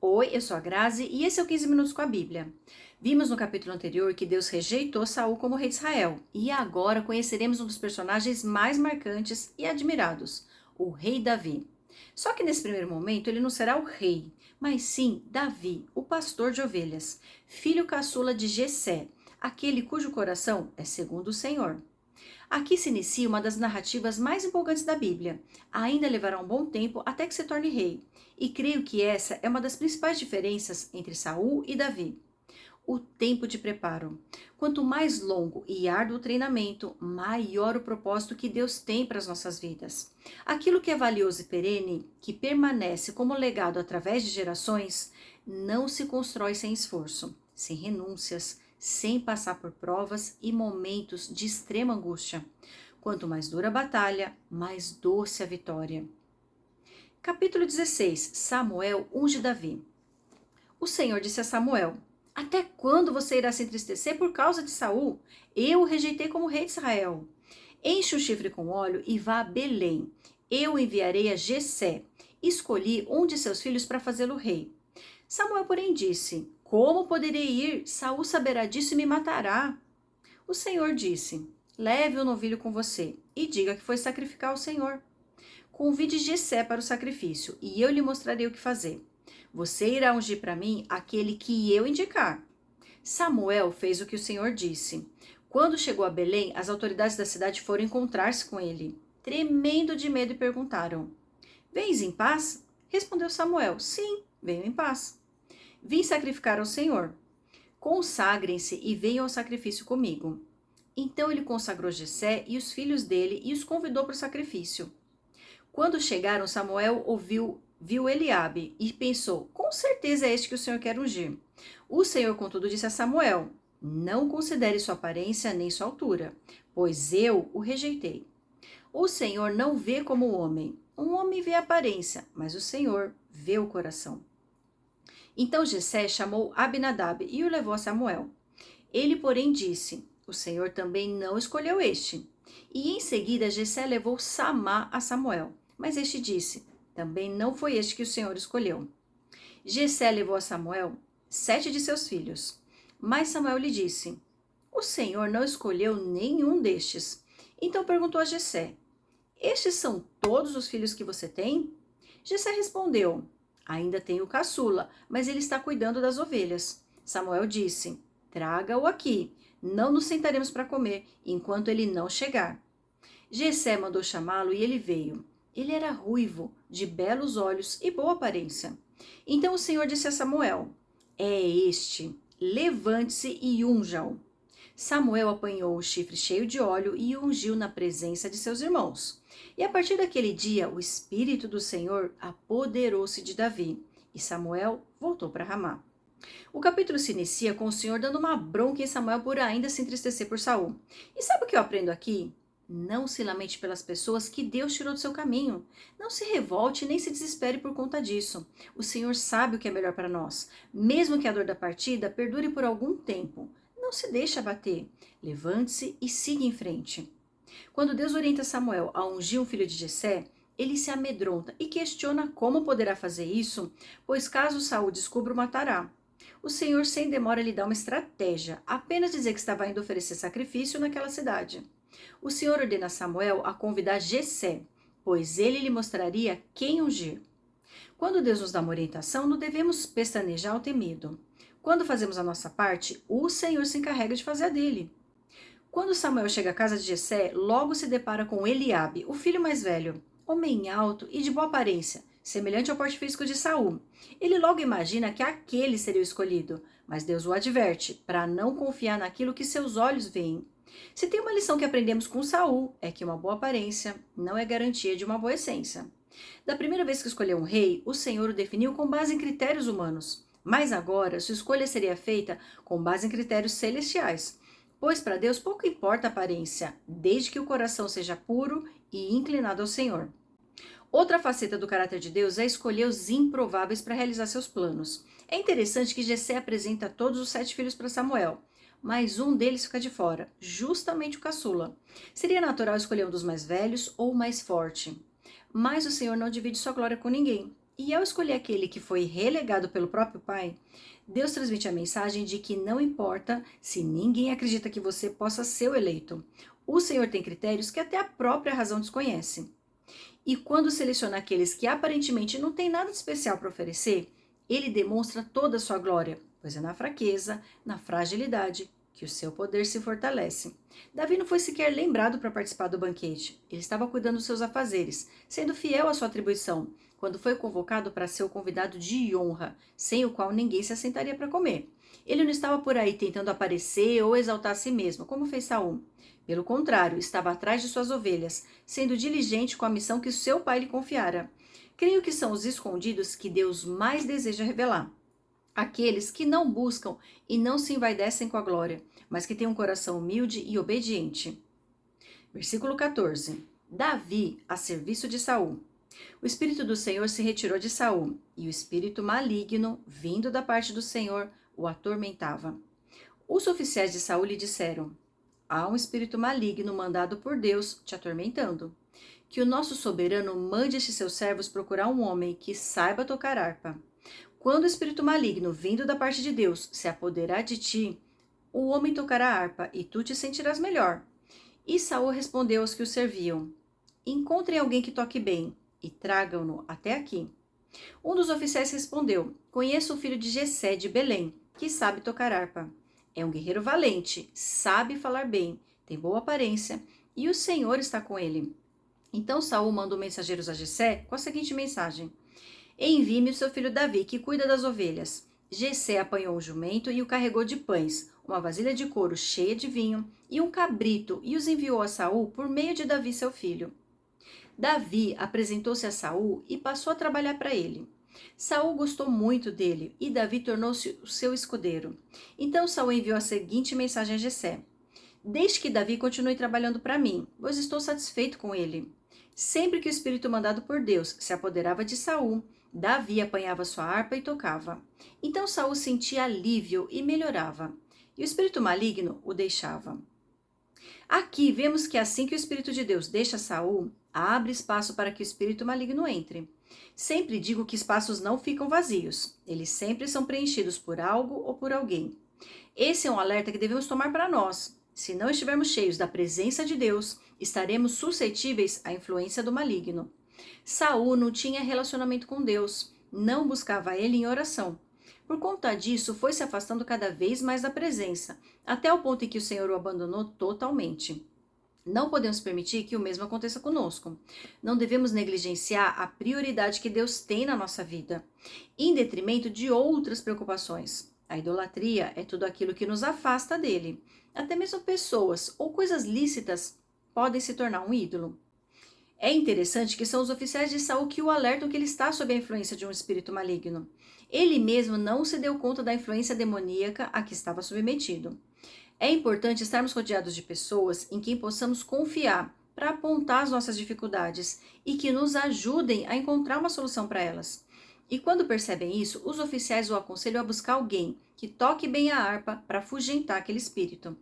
Oi, eu sou a Grazi e esse é o 15 Minutos com a Bíblia. Vimos no capítulo anterior que Deus rejeitou Saul como rei de Israel e agora conheceremos um dos personagens mais marcantes e admirados, o rei Davi. Só que nesse primeiro momento ele não será o rei, mas sim Davi, o pastor de ovelhas, filho caçula de Jessé, aquele cujo coração é segundo o Senhor. Aqui se inicia uma das narrativas mais empolgantes da Bíblia. Ainda levará um bom tempo até que se torne rei. E creio que essa é uma das principais diferenças entre Saul e Davi. O tempo de preparo. Quanto mais longo e árduo o treinamento, maior o propósito que Deus tem para as nossas vidas. Aquilo que é valioso e perene, que permanece como legado através de gerações, não se constrói sem esforço, sem renúncias, sem passar por provas e momentos de extrema angústia. Quanto mais dura a batalha, mais doce a vitória. Capítulo 16. Samuel unge Davi. O Senhor disse a Samuel: Até quando você irá se entristecer por causa de Saul? Eu o rejeitei como rei de Israel. Enche o chifre com óleo e vá a Belém. Eu enviarei a Jessé. Escolhi um de seus filhos para fazê-lo rei. Samuel, porém, disse: Como poderei ir? Saul saberá disso e me matará. O Senhor disse: Leve o novilho com você e diga que foi sacrificar ao Senhor. Convide Jessé para o sacrifício e eu lhe mostrarei o que fazer. Você irá ungir para mim aquele que eu indicar. Samuel fez o que o Senhor disse. Quando chegou a Belém, as autoridades da cidade foram encontrar-se com ele, tremendo de medo, e perguntaram: Vens em paz? Respondeu Samuel: Sim, venho em paz. Vim sacrificar ao Senhor. Consagrem-se e venham ao sacrifício comigo. Então ele consagrou Jessé e os filhos dele e os convidou para o sacrifício. Quando chegaram, Samuel viu Eliabe e pensou: com certeza é este que o Senhor quer ungir. O Senhor, contudo, disse a Samuel: Não considere sua aparência nem sua altura, pois eu o rejeitei. O Senhor não vê como o homem. Um homem vê a aparência, mas o Senhor vê o coração. Então Jessé chamou Abinadab e o levou a Samuel. Ele, porém, disse: O Senhor também não escolheu este. E em seguida Jessé levou Samá a Samuel. Mas este disse: Também não foi este que o Senhor escolheu. Jessé levou a Samuel 7 de seus filhos. Mas Samuel lhe disse: O Senhor não escolheu nenhum destes. Então perguntou a Jessé: Estes são todos os filhos que você tem? Jessé respondeu: Ainda tenho o caçula, mas ele está cuidando das ovelhas. Samuel disse: Traga-o aqui. Não nos sentaremos para comer enquanto ele não chegar. Jessé mandou chamá-lo e ele veio. Ele era ruivo, de belos olhos e boa aparência. Então o Senhor disse a Samuel: É este, levante-se e unja-o. Samuel apanhou o chifre cheio de óleo e o ungiu na presença de seus irmãos. E a partir daquele dia, o Espírito do Senhor apoderou-se de Davi, e Samuel voltou para Ramá. O capítulo se inicia com o Senhor dando uma bronca em Samuel por ainda se entristecer por Saul. E sabe o que eu aprendo aqui? Não se lamente pelas pessoas que Deus tirou do seu caminho. Não se revolte nem se desespere por conta disso. O Senhor sabe o que é melhor para nós, mesmo que a dor da partida perdure por algum tempo. Não se deixe abater. Levante-se e siga em frente. Quando Deus orienta Samuel a ungir um filho de Jessé, ele se amedronta e questiona como poderá fazer isso, pois caso Saul descubra, o matará. O Senhor sem demora lhe dá uma estratégia, apenas dizer que estava indo oferecer sacrifício naquela cidade. O Senhor ordena a Samuel a convidar Jessé, pois ele lhe mostraria quem ungir. Quando Deus nos dá uma orientação, não devemos pestanejar ou ter medo. Quando fazemos a nossa parte, o Senhor se encarrega de fazer a dele. Quando Samuel chega à casa de Jessé, logo se depara com Eliabe, o filho mais velho, homem alto e de boa aparência, semelhante ao porte físico de Saul. Ele logo imagina que aquele seria o escolhido, mas Deus o adverte para não confiar naquilo que seus olhos veem. Se tem uma lição que aprendemos com Saul, é que uma boa aparência não é garantia de uma boa essência. Da primeira vez que escolheu um rei, o Senhor o definiu com base em critérios humanos. Mas agora, sua escolha seria feita com base em critérios celestiais. Pois para Deus pouco importa a aparência, desde que o coração seja puro e inclinado ao Senhor. Outra faceta do caráter de Deus é escolher os improváveis para realizar seus planos. É interessante que Jessé apresenta todos os 7 filhos para Samuel, mas um deles fica de fora, justamente o caçula. Seria natural escolher um dos mais velhos ou o mais forte. Mas o Senhor não divide sua glória com ninguém. E ao escolher aquele que foi relegado pelo próprio pai, Deus transmite a mensagem de que não importa se ninguém acredita que você possa ser o eleito. O Senhor tem critérios que até a própria razão desconhece. E quando seleciona aqueles que aparentemente não têm nada de especial para oferecer, ele demonstra toda a sua glória, pois é na fraqueza, na fragilidade, que o seu poder se fortalece. Davi não foi sequer lembrado para participar do banquete. Ele estava cuidando dos seus afazeres, sendo fiel à sua atribuição, quando foi convocado para ser o convidado de honra, sem o qual ninguém se assentaria para comer. Ele não estava por aí tentando aparecer ou exaltar a si mesmo, como fez Saul. Pelo contrário, estava atrás de suas ovelhas, sendo diligente com a missão que seu pai lhe confiara. Creio que são os escondidos que Deus mais deseja revelar. Aqueles que não buscam e não se envaidecem com a glória, mas que têm um coração humilde e obediente. Versículo 14. Davi a serviço de Saul. O espírito do Senhor se retirou de Saul, e o espírito maligno, vindo da parte do Senhor, o atormentava. Os oficiais de Saul lhe disseram: há um espírito maligno mandado por Deus te atormentando. Que o nosso soberano mande estes seus servos procurar um homem que saiba tocar harpa. Quando o espírito maligno, vindo da parte de Deus, se apoderar de ti, o homem tocará harpa e tu te sentirás melhor. E Saul respondeu aos que o serviam: encontrem alguém que toque bem e tragam-no até aqui. Um dos oficiais respondeu: conheço o filho de Jessé de Belém, que sabe tocar harpa. É um guerreiro valente, sabe falar bem, tem boa aparência, e o Senhor está com ele. Então Saul mandou mensageiros a Jessé com a seguinte mensagem: envie-me o seu filho Davi, que cuida das ovelhas. Jessé apanhou um jumento e o carregou de pães, uma vasilha de couro cheia de vinho e um cabrito, e os enviou a Saul por meio de Davi, seu filho. Davi apresentou-se a Saul e passou a trabalhar para ele. Saul gostou muito dele e Davi tornou-se o seu escudeiro. Então Saul enviou a seguinte mensagem a Jessé: deixe que Davi continue trabalhando para mim, pois estou satisfeito com ele. Sempre que o espírito mandado por Deus se apoderava de Saul, Davi apanhava sua harpa e tocava. Então Saul sentia alívio e melhorava, e o espírito maligno o deixava. Aqui vemos que assim que o espírito de Deus deixa Saul, abre espaço para que o espírito maligno entre. Sempre digo que espaços não ficam vazios, eles sempre são preenchidos por algo ou por alguém. Esse é um alerta que devemos tomar para nós. Se não estivermos cheios da presença de Deus, estaremos suscetíveis à influência do maligno. Saul não tinha relacionamento com Deus, não buscava ele em oração. Por conta disso, foi se afastando cada vez mais da presença, até o ponto em que o Senhor o abandonou totalmente. Não podemos permitir que o mesmo aconteça conosco. Não devemos negligenciar a prioridade que Deus tem na nossa vida, em detrimento de outras preocupações. A idolatria é tudo aquilo que nos afasta dele. Até mesmo pessoas ou coisas lícitas podem se tornar um ídolo. É interessante que são os oficiais de Saul que o alertam que ele está sob a influência de um espírito maligno. Ele mesmo não se deu conta da influência demoníaca a que estava submetido. É importante estarmos rodeados de pessoas em quem possamos confiar para apontar as nossas dificuldades e que nos ajudem a encontrar uma solução para elas. E quando percebem isso, os oficiais o aconselham a buscar alguém que toque bem a harpa para afugentar aquele espírito.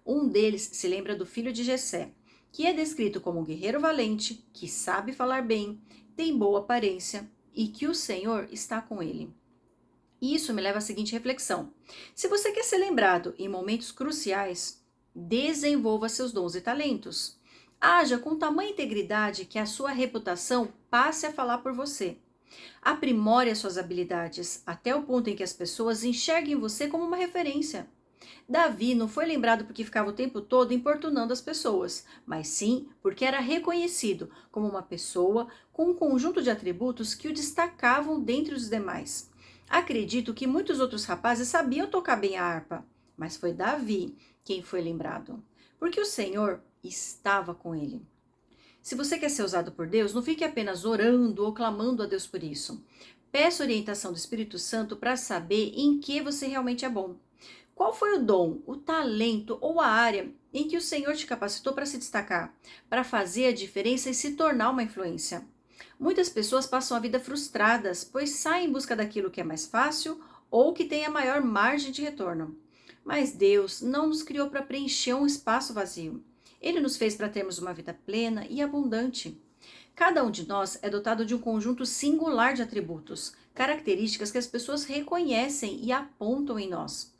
Um deles se lembra do filho de Jessé, que é descrito como um guerreiro valente, que sabe falar bem, tem boa aparência e que o Senhor está com ele. E isso me leva à seguinte reflexão: se você quer ser lembrado em momentos cruciais, desenvolva seus dons e talentos. Haja com tamanha integridade que a sua reputação passe a falar por você. Aprimore as suas habilidades até o ponto em que as pessoas enxerguem você como uma referência. Davi não foi lembrado porque ficava o tempo todo importunando as pessoas, mas sim porque era reconhecido como uma pessoa com um conjunto de atributos que o destacavam dentre os demais. Acredito que muitos outros rapazes sabiam tocar bem a harpa, mas foi Davi quem foi lembrado, porque o Senhor estava com ele. Se você quer ser usado por Deus, não fique apenas orando ou clamando a Deus por isso. Peça orientação do Espírito Santo para saber em que você realmente é bom. Qual foi o dom, o talento ou a área em que o Senhor te capacitou para se destacar, para fazer a diferença e se tornar uma influência? Muitas pessoas passam a vida frustradas, pois saem em busca daquilo que é mais fácil ou que tem a maior margem de retorno. Mas Deus não nos criou para preencher um espaço vazio. Ele nos fez para termos uma vida plena e abundante. Cada um de nós é dotado de um conjunto singular de atributos, características que as pessoas reconhecem e apontam em nós.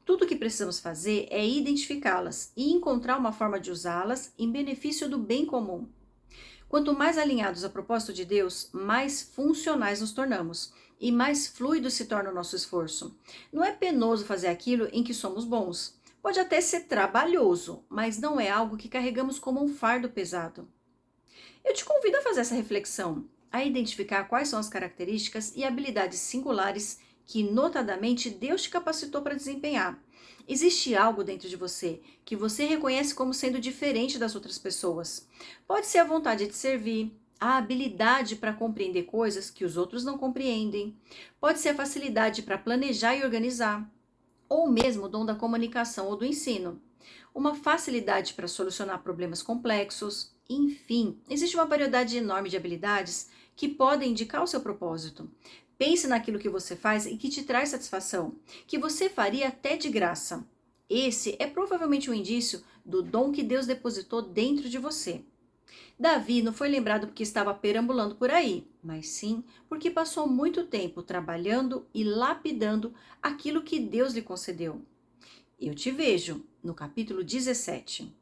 Tudo o que precisamos fazer é identificá-las e encontrar uma forma de usá-las em benefício do bem comum. Quanto mais alinhados ao propósito de Deus, mais funcionais nos tornamos e mais fluido se torna o nosso esforço. Não é penoso fazer aquilo em que somos bons. Pode até ser trabalhoso, mas não é algo que carregamos como um fardo pesado. Eu te convido a fazer essa reflexão, a identificar quais são as características e habilidades singulares que, notadamente, Deus te capacitou para desempenhar. Existe algo dentro de você que você reconhece como sendo diferente das outras pessoas. Pode ser a vontade de servir, a habilidade para compreender coisas que os outros não compreendem, pode ser a facilidade para planejar e organizar, ou mesmo o dom da comunicação ou do ensino, uma facilidade para solucionar problemas complexos. Enfim, existe uma variedade enorme de habilidades que podem indicar o seu propósito. Pense naquilo que você faz e que te traz satisfação, que você faria até de graça. Esse é provavelmente um indício do dom que Deus depositou dentro de você. Davi não foi lembrado porque estava perambulando por aí, mas sim porque passou muito tempo trabalhando e lapidando aquilo que Deus lhe concedeu. Eu te vejo no capítulo 17.